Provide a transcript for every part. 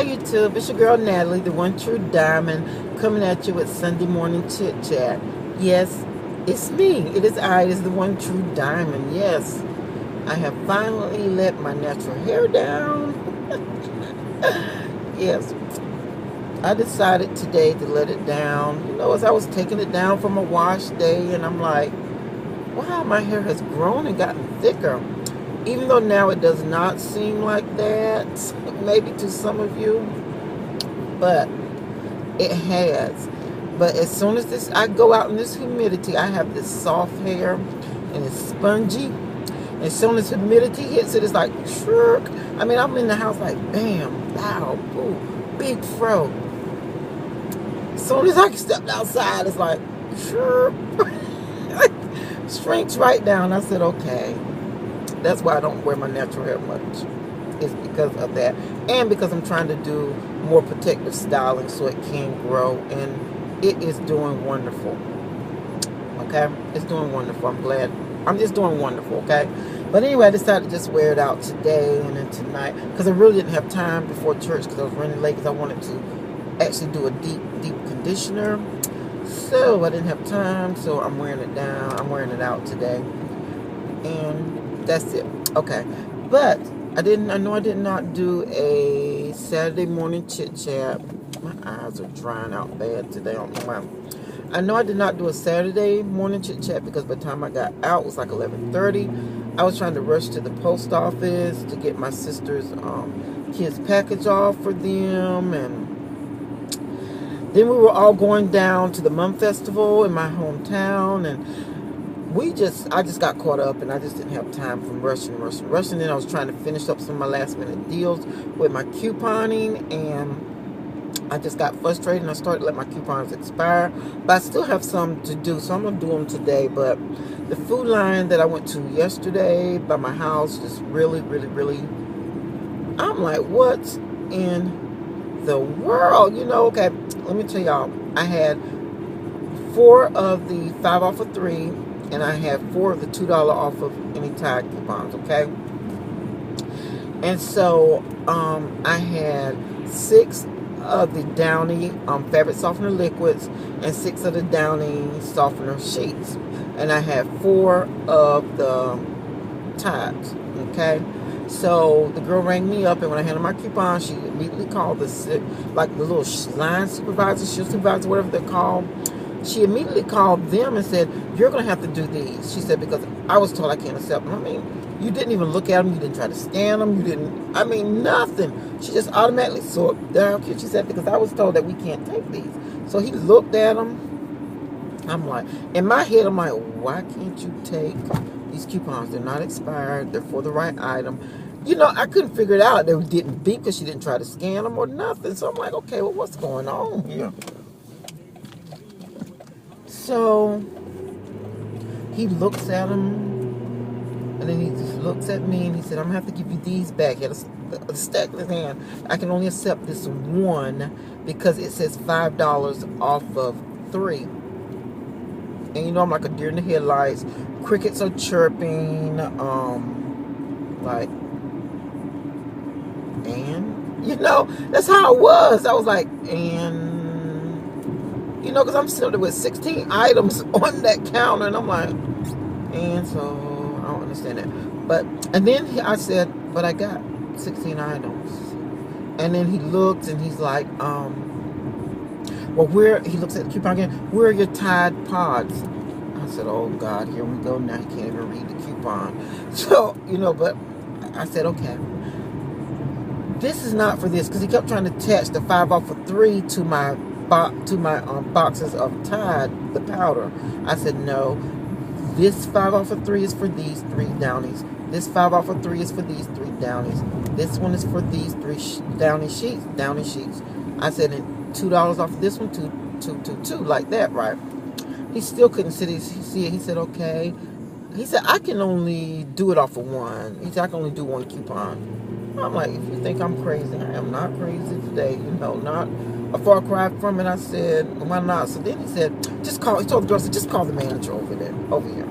Hi YouTube, it's your girl Natalie, the one true diamond, coming at you with Sunday morning chit chat. Yes, it's me. It is I. It is the one true diamond. Yes, I have finally let my natural hair down. Yes, I decided today to let it down. You know, as I was taking it down from a wash day, and I'm like, wow, my hair has grown and gotten thicker. Even though now it does not seem like that, maybe to some of you, but it has. But as soon as I go out in this humidity, I have this soft hair and it's spongy. As soon as humidity hits it, it's like shirk. I mean, I'm in the house like bam, loud, boo, big fro. As soon as I stepped outside, it's like shirk. Shrinks right down. I said, okay. That's why I don't wear my natural hair much. It's because of that. And because I'm trying to do more protective styling so it can grow. And it is doing wonderful. Okay? It's doing wonderful. I'm glad. I'm just doing wonderful, okay? But anyway, I decided to just wear it out today and then tonight. Because I really didn't have time before church because I was running late because I wanted to actually do a deep conditioner. So I didn't have time. So I'm wearing it down. I'm wearing it out today. And that's it. Okay. But I know I did not do a Saturday morning chit chat. My eyes are drying out bad today. I don't know why. I know I did not do a Saturday morning chit chat because by the time I got out it was like 11:30. I was trying to rush to the post office to get my sister's kids package off for them, and then we were all going down to the Mum Festival in my hometown, and I just got caught up and I just didn't have time from rushing. Then I was trying to finish up some of my last minute deals with my couponing, and I just got frustrated and I started to let my coupons expire. But I still have some to do, so I'm going to do them today. But the food line that I went to yesterday by my house just really, I'm like, what in the world? You know, okay, let me tell y'all. I had 4 of the 5 off of 3. And I had 4 of the $2 off of any Tide coupons, okay? And so I had 6 of the Downy fabric softener liquids and 6 of the Downy softener sheets. And I had 4 of the Tides, okay? So the girl rang me up, and when I handed my coupon, she immediately called the little line supervisor, shift supervisor, whatever they're called. She immediately called them and said, you're going to have to do these. She said, because I was told I can't accept them. I mean, you didn't even look at them. You didn't try to scan them. You didn't, I mean, nothing. She just automatically saw down here. She said, because I was told that we can't take these. So he looked at them. I'm like, in my head, I'm like, why can't you take these coupons? They're not expired. They're for the right item. You know, I couldn't figure it out. They didn't beep because she didn't try to scan them or nothing. So I'm like, okay, well, what's going on here? So he looks at him, and then he just looks at me, and he said, I'm going to have to give you these back. He had a stack in his hand. I can only accept this one because it says $5 off of 3. And you know I'm like a deer in the headlights. Crickets are chirping. Like, and? You know, that's how it was. I was like, and? You know, because I'm sitting there with 16 items on that counter, and I'm like, and so I don't understand that. But, and then I said, but I got 16 items. And then he looked, and he's like, well, he looks at the coupon again, where are your Tide Pods? I said, oh God, here we go now. He can't even read the coupon. So, you know, but I said, okay. This is not for this, because he kept trying to attach the 5 off of 3 to my boxes of Tide, the powder. I said, no, this 5 off of 3 is for these 3 Downies. This 5 off of 3 is for these 3 Downies. This one is for these 3 Downy sheets. I said, and $2 off of this one, two, like that, right? He still couldn't see it. He said, okay. He said, I can only do it off of 1. He said, I can only do 1 coupon. I'm like, if you think I'm crazy, I am not crazy today. You know, not a far cry from it. I said, why not? So then he said, just call. He told the girl, I said, just call the manager over here.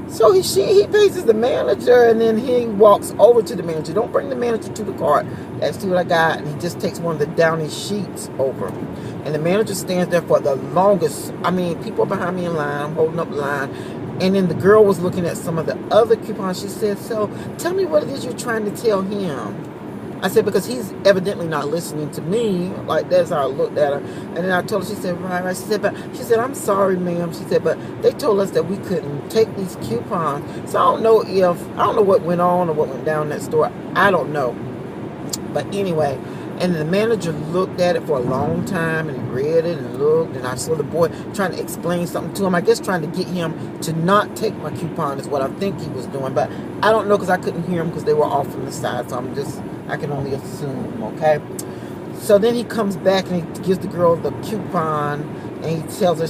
So he faces the manager, and then he walks over to the manager. Don't bring the manager to the cart. That's what I got. And he just takes one of the Downy sheets over. And the manager stands there for the longest. I mean, people are behind me in line. I'm holding up the line. And then the girl was looking at some of the other coupons. She said, so tell me what it is you're trying to tell him. I said, because he's evidently not listening to me. Like, that's how I looked at her. And then I told her, she said, right. She said, I'm sorry, ma'am. She said, but they told us that we couldn't take these coupons. So I don't know what went on or what went down in that store. I don't know. But anyway, and the manager looked at it for a long time, and he read it and looked, and I saw the boy trying to explain something to him. I guess trying to get him to not take my coupon is what I think he was doing. But I don't know, because I couldn't hear him because they were off from the side. So I can only assume, okay? So then he comes back and he gives the girl the coupon, and he tells her,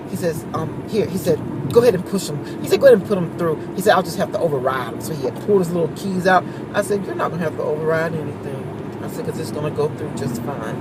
he says, here, he said, go ahead and push him. He said, go ahead and put him through. He said, I'll just have to override him. So he had pulled his little keys out. I said, you're not going to have to override anything. I said, because it's going to go through just fine.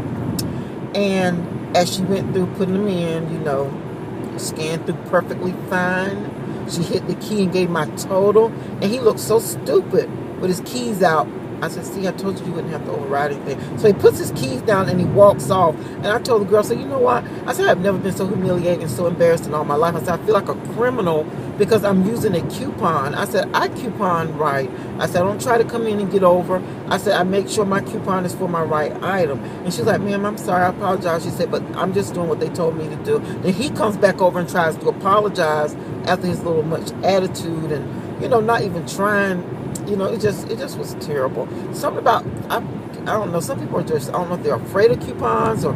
And as she went through putting them in, scanned through perfectly fine. She hit the key and gave my total. And he looked so stupid with his keys out. I said, see, I told you wouldn't have to override anything. So he puts his keys down and he walks off. And I told the girl, so you know what? I said, I've never been so humiliated and so embarrassed in all my life. I said, I feel like a criminal because I'm using a coupon. I said, I coupon right. I said, I don't try to come in and get over. I said, I make sure my coupon is for my right item. And she's like, ma'am, I'm sorry, I apologize. She said, but I'm just doing what they told me to do. Then he comes back over and tries to apologize after his little much attitude and, not even trying. It just was terrible. Something about, I don't know, some people are just, I don't know if they're afraid of coupons or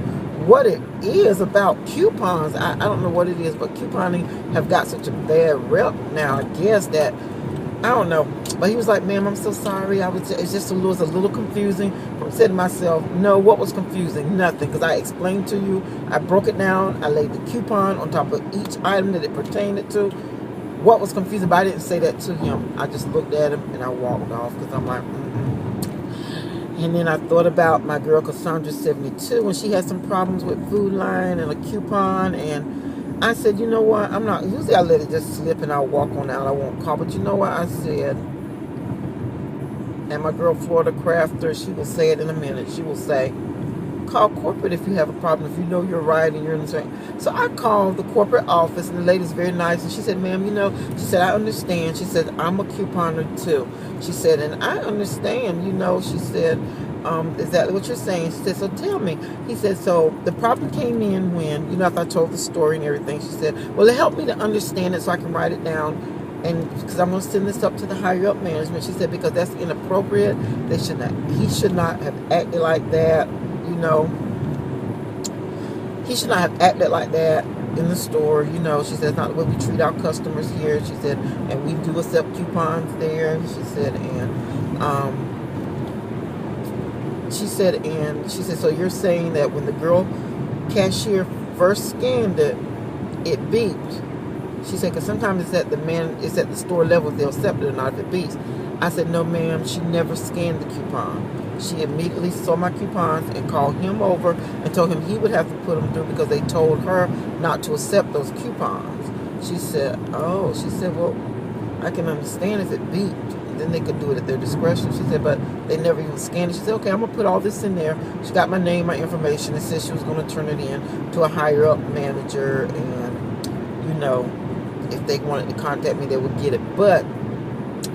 what it is about coupons. I don't know what it is, but couponing have got such a bad rep now, I guess, that, I don't know. But he was like, ma'am, I'm so sorry. It was a little confusing. I said to myself, no, what was confusing? Nothing, because I explained to you. I broke it down. I laid the coupon on top of each item that it pertained to. What was confusing, but I didn't say that to him. I just looked at him and I walked off because I'm like, And then I thought about my girl Cassandra 72 when she had some problems with Food Line and a coupon. And I said, you know what? Usually I let it just slip and I'll walk on out. I won't call. But you know what I said? And my girl Florida Crafter, she will say it in a minute. She will say, call corporate if you have a problem, if you know you're right and you're in the same. So I called the corporate office, and the lady's very nice, and she said, ma'am, she said, I understand. She said, I'm a couponer too. She said, and I understand, she said, exactly what you're saying. She said, so tell me. He said, so the problem came in when, after I told the story and everything, she said, well, it helped me to understand it so I can write it down. And because I'm going to send this up to the higher up management. She said, because that's inappropriate. He should not have acted like that. He should not have acted like that in the store. She said, not the way we treat our customers here. She said, and we do accept coupons there. She said, so you're saying that when the girl cashier first scanned it, it beeped. She said, because sometimes it's at the store level, they'll accept it or not if it beeps. I said, no, ma'am, she never scanned the coupon. She immediately saw my coupons and called him over and told him he would have to put them through because they told her not to accept those coupons. She said, well, I can understand if it beeped. Then they could do it at their discretion. She said, but they never even scanned it. She said, okay, I'm going to put all this in there. She got my name, my information, and said she was going to turn it in to a higher up manager. And, if they wanted to contact me, they would get it. But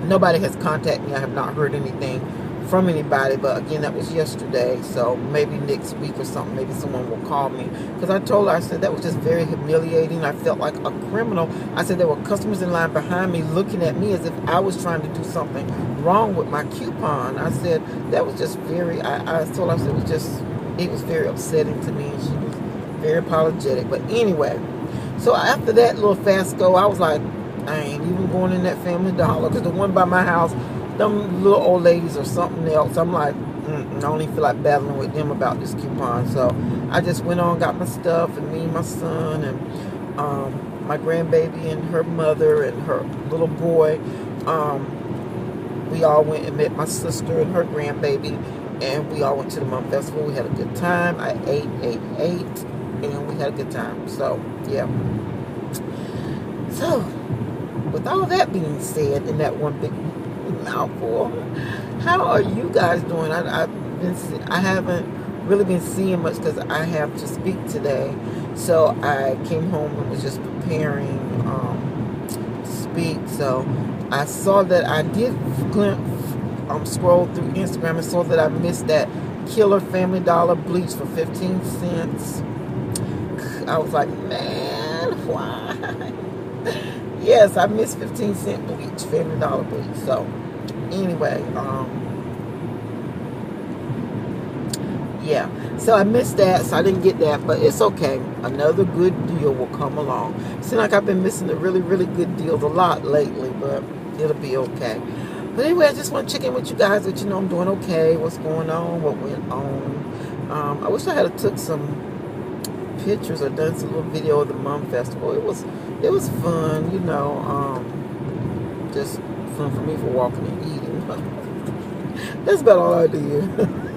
nobody has contacted me. I have not heard anything from anybody, but again, that was yesterday, so maybe next week or something, maybe someone will call me, because I told her, I said, that was just very humiliating. I felt like a criminal. I said, there were customers in line behind me looking at me as if I was trying to do something wrong with my coupon. I said, that was just I told her, I said, it was very upsetting to me, and she was very apologetic. But anyway, so after that little fast go, I was like, I ain't even going in that Family Dollar, because the one by my house, them little old ladies or something else. I'm like, I don't even feel like battling with them about this coupon. So I just went on, got my stuff, and me and my son and my grandbaby and her mother and her little boy, we all went and met my sister and her grandbaby, and we all went to the Mum Festival. We had a good time. I ate, and we had a good time. So, yeah. So, with all that being said, in that one big mouthful, how are you guys doing? I haven't really been seeing much because I have to speak today. So I came home and was just preparing to speak. So I saw that I did scroll through Instagram and saw that I missed that Killer Family Dollar bleach for 15 cents. I was like, man, why? Yes, I missed 15-cent bleach, Family Dollar bleach. So anyway, yeah, so I missed that, so I didn't get that, but it's okay. Another good deal will come along. Seems like I've been missing the really, really good deals a lot lately, but it'll be okay. But anyway, I just want to check in with you guys, let you know I'm doing okay, what's going on, what went on. I wish I had took some pictures or done some little video of the Mum Festival. It was fun, you know, just fun for me for walking and eating. That's about all I did.